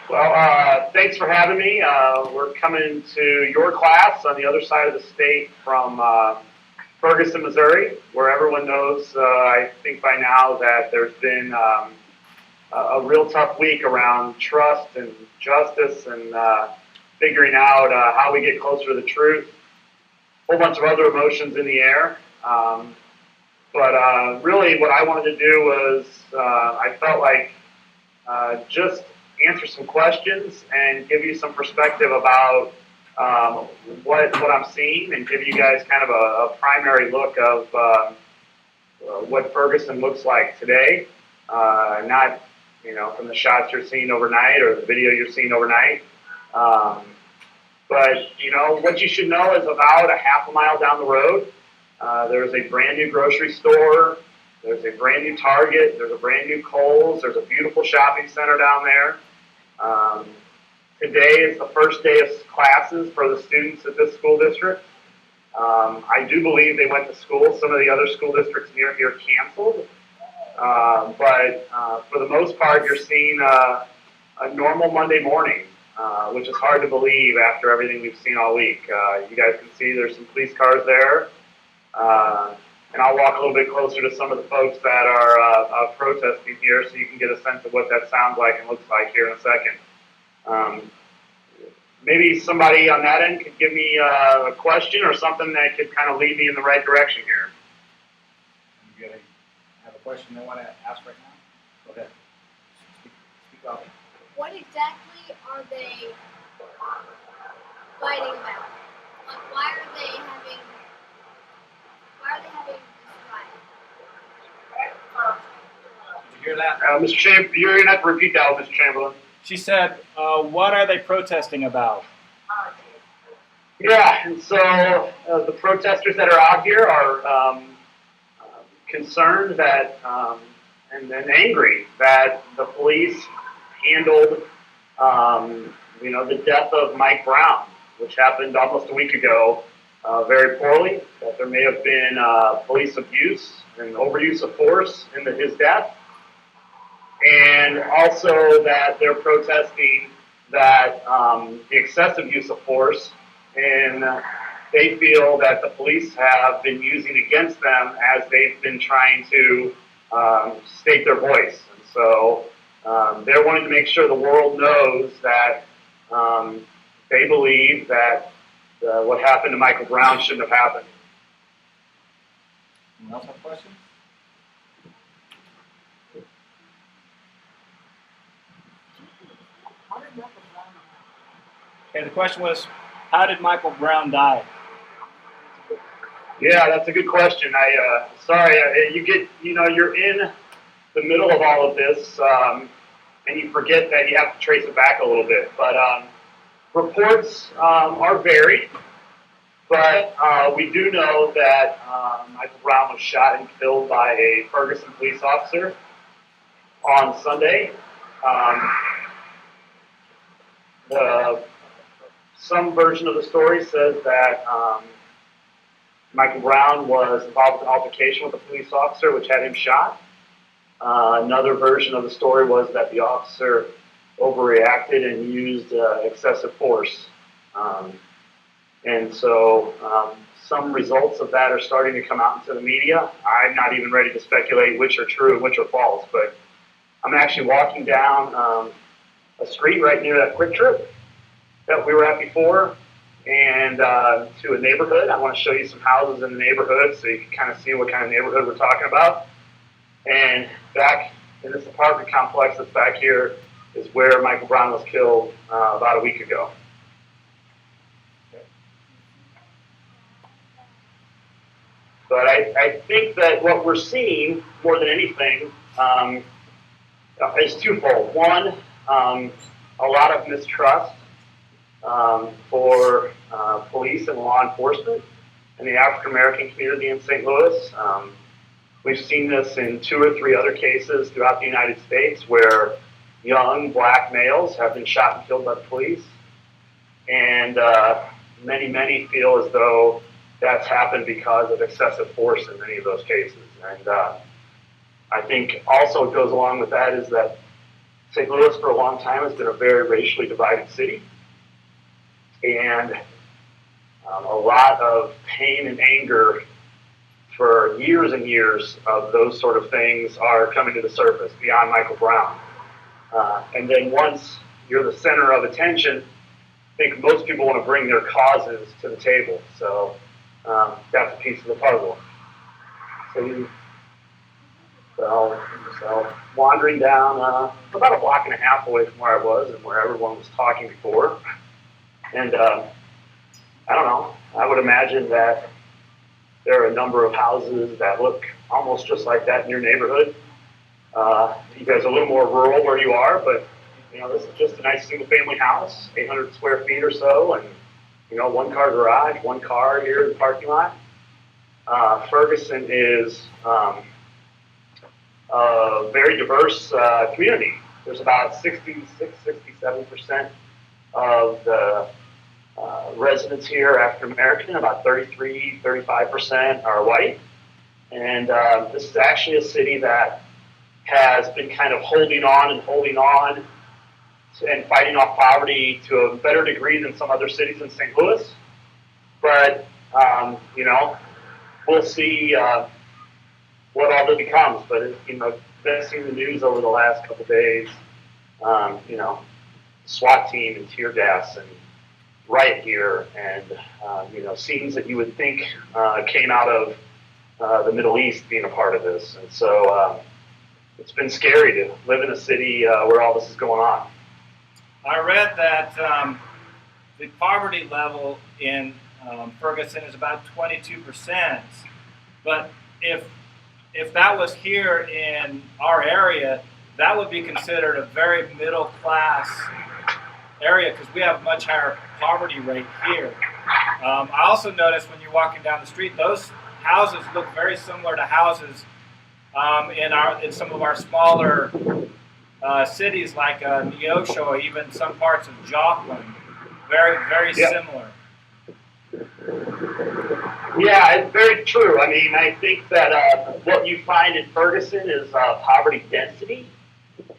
Thanks for having me. We're coming to your class on the other side of the state from Ferguson, Missouri, where everyone knows, I think by now, that there's been a real tough week around trust and justice and figuring out how we get closer to the truth. A whole bunch of other emotions in the air. But really what I wanted to do was I felt like just answer some questions and give you some perspective about what I'm seeing and give you guys kind of a primary look of what Ferguson looks like today. Not, from the shots you're seeing overnight or the video you're seeing overnight. But what you should know is about a half a mile down the road, there's a brand new grocery store. There's a brand new Target. There's a brand new Kohl's. There's a beautiful shopping center down there. Today is the first day of classes for the students at this school district. I do believe they went to school. Some of the other school districts near here canceled. But for the most part, you're seeing a normal Monday morning, which is hard to believe after everything we've seen all week. You guys can see there's some police cars there. And I'll walk a little bit closer to some of the folks that are protesting here so you can get a sense of what that sounds like and looks like here in a second. Maybe somebody on that end could give me a question or something that could kind of lead me in the right direction here. You have a question they want to ask right now? Go ahead. Speak up. What exactly are they fighting about? Like, why are they having this fight? Did you hear that? Mr. Chamberlain, you're going to have to repeat that one, Mr. Chamberlain. She said, what are they protesting about? Yeah, and so the protesters that are out here are concerned that and angry that the police handled the death of Mike Brown, which happened almost a week ago, very poorly, that there may have been police abuse and overuse of force in his death, and also that they're protesting that the excessive use of force, and they feel that the police have been using against them as they've been trying to state their voice. And so they're wanting to make sure the world knows that they believe that what happened to Michael Brown shouldn't have happened. Anyone else have a question? Okay, the question was, how did Michael Brown die? Yeah, that's a good question. Sorry, you're in the middle of all of this, and you forget that you have to trace it back a little bit. But reports are varied, but we do know that Michael Brown was shot and killed by a Ferguson police officer on Sunday. Some version of the story says that Michael Brown was involved in an altercation with a police officer, which had him shot. Another version of the story was that the officer overreacted and used excessive force. And so some results of that are starting to come out into the media. I'm not even ready to speculate which are true and which are false, but I'm actually walking down a street right near that Quick Trip that we were at before, and to a neighborhood. I want to show you some houses in the neighborhood so you can kind of see what kind of neighborhood we're talking about. And back in this apartment complex that's back here is where Michael Brown was killed about a week ago. But I think that what we're seeing more than anything is twofold. One, a lot of mistrust for police and law enforcement in the African American community in St. Louis. We've seen this in 2 or 3 other cases throughout the United States where young black males have been shot and killed by the police. And many feel as though that's happened because of excessive force in many of those cases. And I think also what goes along with that is that St. Louis for a long time has been a very racially divided city, and a lot of pain and anger for years and years of those sort of things are coming to the surface beyond Michael Brown. And then once you're the center of attention, I think most people want to bring their causes to the table. So that's a piece of the puzzle. So wandering down about a block and a half away from where I was and where everyone was talking before. And I don't know, I would imagine that there are a number of houses that look almost just like that in your neighborhood. You guys are a little more rural where you are, but this is just a nice single-family house, 800 square feet or so, and one-car garage, one car here in the parking lot. Ferguson is a very diverse community. There's about 67% of the residents here are African American, about 35% are white. And this is actually a city that has been kind of holding on and fighting off poverty to a better degree than some other cities in St. Louis. But, we'll see what all that becomes. But, been seeing the news over the last couple of days, SWAT team and tear gas and riot gear and, scenes that you would think came out of the Middle East being a part of this. And so it's been scary to live in a city where all this is going on. I read that the poverty level in Ferguson is about 22%, but if that was here in our area, that would be considered a very middle class area because we have a much higher poverty rate here. I also noticed when you're walking down the street, those houses look very similar to houses in some of our smaller cities like Neosho or even some parts of Joplin. Very, very similar. Yeah, it's very true. I mean, I think that what you find in Ferguson is poverty density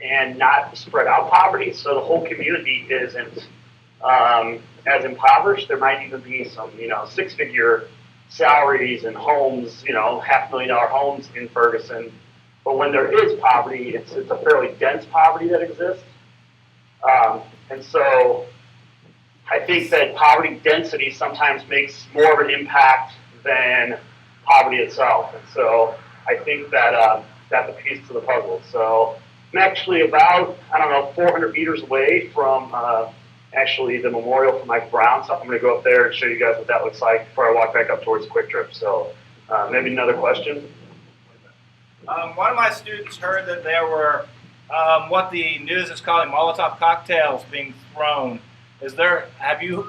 and not spread out poverty. So the whole community isn't as impoverished. There might even be some, six-figure salaries and homes, $500,000 homes in Ferguson. But when there is poverty, it's a fairly dense poverty that exists. And so I think that poverty density sometimes makes more of an impact than poverty itself. And so I think that that's a piece to the puzzle. So I'm actually about, 400 meters away from actually the memorial for Mike Brown. So I'm going to go up there and show you guys what that looks like before I walk back up towards Quick Trip. So maybe another question? One of my students heard that there were what the news is calling Molotov cocktails being thrown. Have you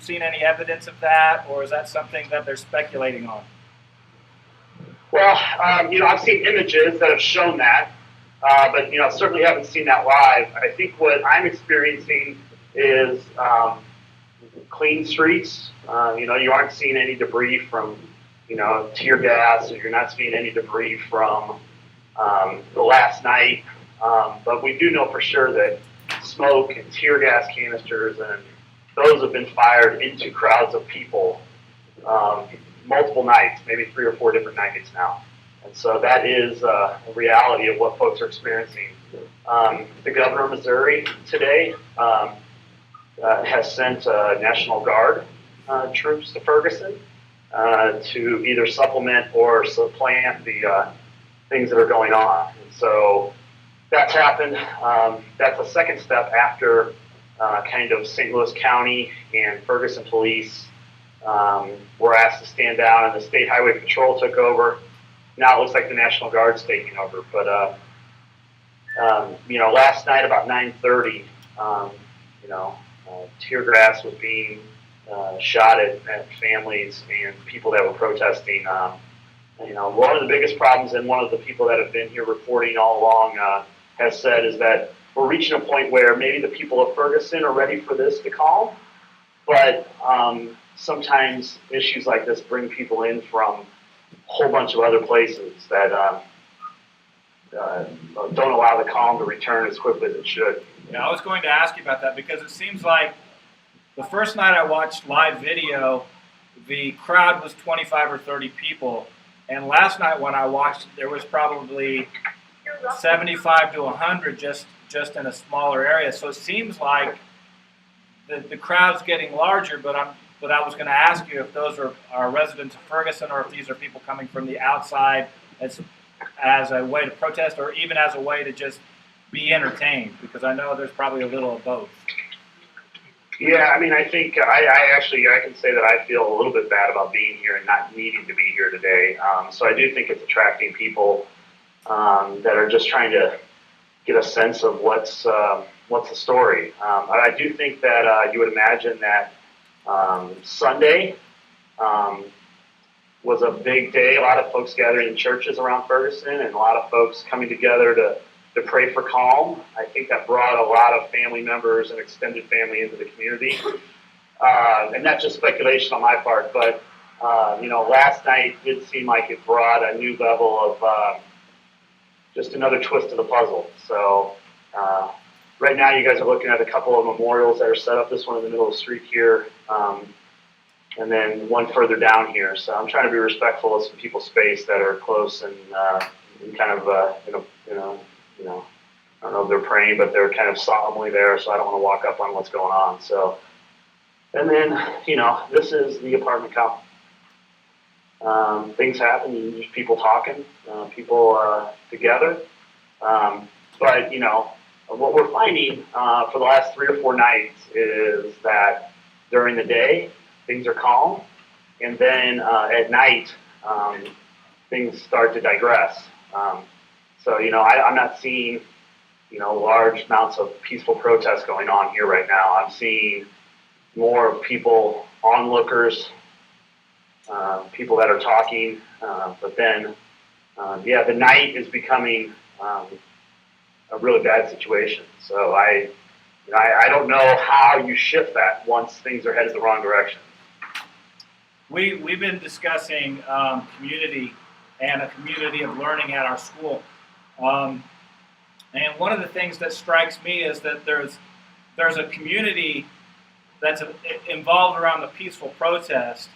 seen any evidence of that, or is that something that they're speculating on? Well, I've seen images that have shown that, but certainly haven't seen that live. I think what I'm experiencing is clean streets. You aren't seeing any debris from tear gas, or you're not seeing any debris from the last night. But we do know for sure that smoke and tear gas canisters and those have been fired into crowds of people multiple nights, maybe 3 or 4 different nights now. And so that is a reality of what folks are experiencing. The governor of Missouri today has sent National Guard troops to Ferguson to either supplement or supplant the things that are going on. And so that's happened. That's a second step after kind of St. Louis County and Ferguson Police were asked to stand down, and the State Highway Patrol took over. Now it looks like the National Guard's taking over. But last night about 9:30, tear gas was being shot at families and people that were protesting. One of the biggest problems, and one of the people that have been here reporting all along has said, is that we're reaching a point where maybe the people of Ferguson are ready for this to calm, but sometimes issues like this bring people in from a whole bunch of other places that don't allow the calm to return as quickly as it should. Yeah, I was going to ask you about that because it seems like the first night I watched live video, the crowd was 25 or 30 people. And last night when I watched, there was probably 75 to 100 just in a smaller area. So it seems like the crowd's getting larger, but I was going to ask you if those are residents of Ferguson or if these are people coming from the outside as a way to protest or even as a way to just be entertained, because I know there's probably a little of both. Yeah, I mean, I think I can say that I feel a little bit bad about being here and not needing to be here today. So I do think it's attracting people that are just trying to get a sense of what's the story. I do think that you would imagine that Sunday was a big day. A lot of folks gathering in churches around Ferguson, and a lot of folks coming together to pray for calm. I think that brought a lot of family members and extended family into the community. And that's just speculation on my part, but last night did seem like it brought a new level of just another twist to the puzzle. So right now you guys are looking at a couple of memorials that are set up, this one in the middle of the street here, and then one further down here. So I'm trying to be respectful of some people's space that are close and kind of, I don't know if they're praying, but they're kind of solemnly there, so I don't want to walk up on what's going on. So, and then, this is the apartment complex. Things happen, there's people talking, people together. But, what we're finding for the last 3 or 4 nights is that during the day, things are calm, and then at night, things start to digress. So, I'm not seeing, large amounts of peaceful protests going on here right now. I'm seeing more people, onlookers, people that are talking, but then, the night is becoming a really bad situation. So I don't know how you shift that once things are headed the wrong direction. We've been discussing community and a community of learning at our school. And one of the things that strikes me is that there's a community that's involved around the peaceful protest,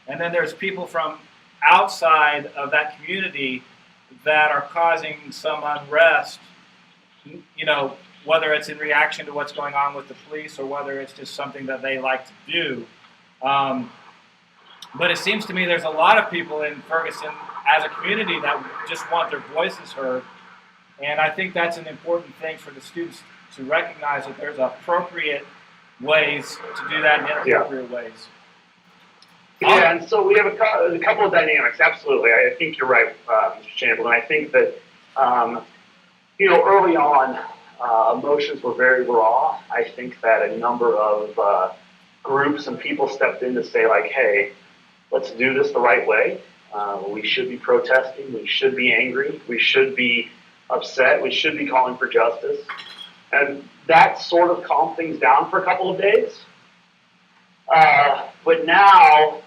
and then there's people from outside of that community that are causing some unrest, whether it's in reaction to what's going on with the police or whether it's just something that they like to do. But it seems to me there's a lot of people in Ferguson as a community that just want their voices heard. And I think that's an important thing for the students to recognize, that there's appropriate ways to do that and inappropriate ways. Yeah, and so we have a couple of dynamics. Absolutely, I think you're right, Mr. Chamberlain. I think that early on, emotions were very raw. I think that a number of groups and people stepped in to say, like, hey, let's do this the right way. We should be protesting. We should be angry. We should be upset. We should be calling for justice. And that sort of calmed things down for a couple of days. But now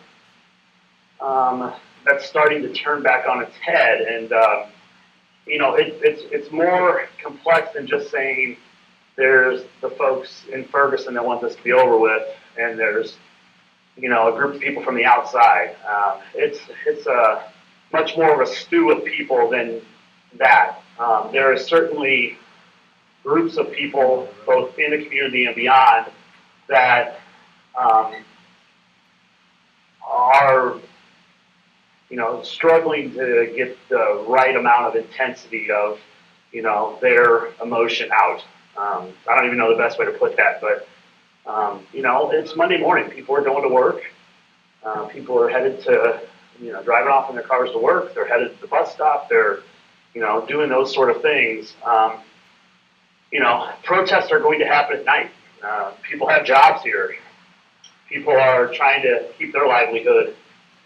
that's starting to turn back on its head. And, it's more complex than just saying there's the folks in Ferguson that want this to be over with, and there's, a group of people from the outside. It's much more of a stew of people than that. There are certainly groups of people, both in the community and beyond, that are, struggling to get the right amount of intensity of, their emotion out. I don't even know the best way to put that, but, it's Monday morning. People are going to work. People are headed to, driving off in their cars to work. They're headed to the bus stop. They're, doing those sort of things. Protests are going to happen at night. People have jobs here. People are trying to keep their livelihood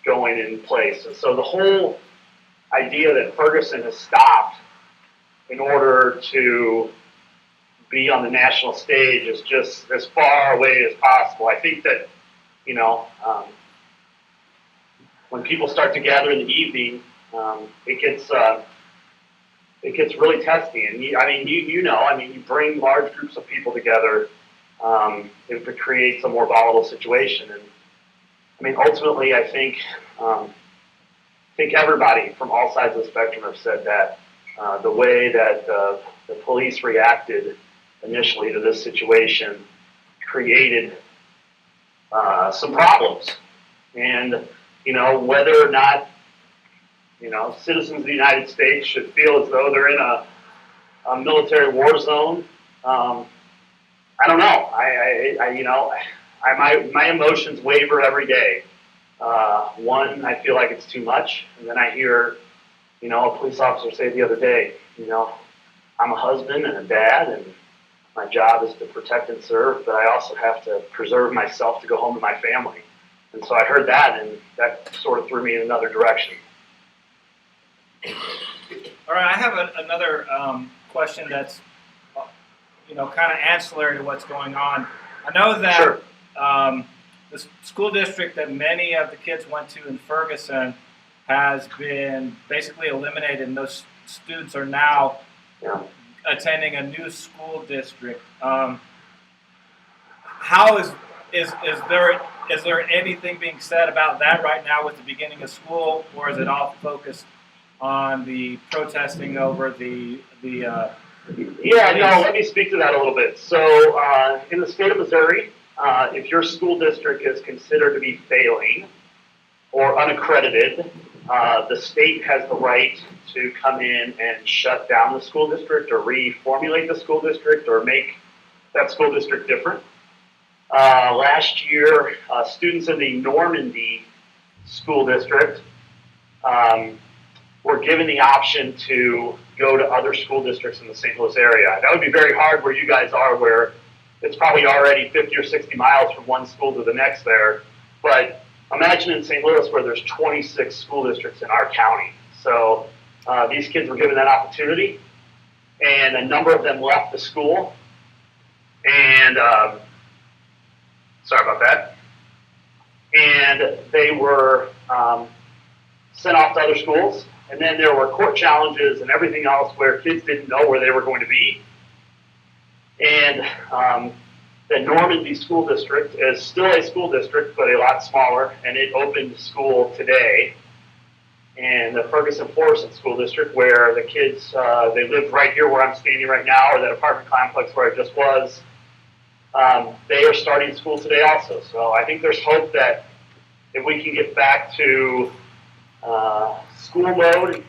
going in place. And so the whole idea that Ferguson has stopped in order to be on the national stage is just as far away as possible. I think that, when people start to gather in the evening, it it gets really testy. And you bring large groups of people together, it creates a more volatile situation. And I mean, ultimately, I think everybody from all sides of the spectrum have said that the way that the police reacted initially to this situation created some problems. And, whether or not, citizens of the United States should feel as though they're in a military war zone, I don't know. My emotions waver every day. One, I feel like it's too much, and then I hear, a police officer say the other day, I'm a husband and a dad, and my job is to protect and serve, but I also have to preserve myself to go home to my family. And so I heard that, and that sort of threw me in another direction. All right, I have another question that's, kind of ancillary to what's going on. I know that Sure. the school district that many of the kids went to in Ferguson has been basically eliminated, and those students are now attending a new school district. How is there anything being said about that right now with the beginning of school, or is it all focused on the protesting over the Let me speak to that a little bit. So in the state of Missouri, if your school district is considered to be failing or unaccredited, the state has the right to come in and shut down the school district or reformulate the school district or make that school district different. Last year, students in the Normandy school district were given the option to go to other school districts in the St. Louis area. That would be very hard where you guys are, where it's probably already 50 or 60 miles from one school to the next there. But imagine in St. Louis where there's 26 school districts in our county. So these kids were given that opportunity, and a number of them left the school. And sorry about that. And they were sent off to other schools. And then there were court challenges and everything else where kids didn't know where they were going to be. And the Normandy School District is still a school district, but a lot smaller, and it opened school today. And the Ferguson Florissant School District, where the kids, they live right here where I'm standing right now, or that apartment complex where I just was, they are starting school today also. So I think there's hope that if we can get back to school mode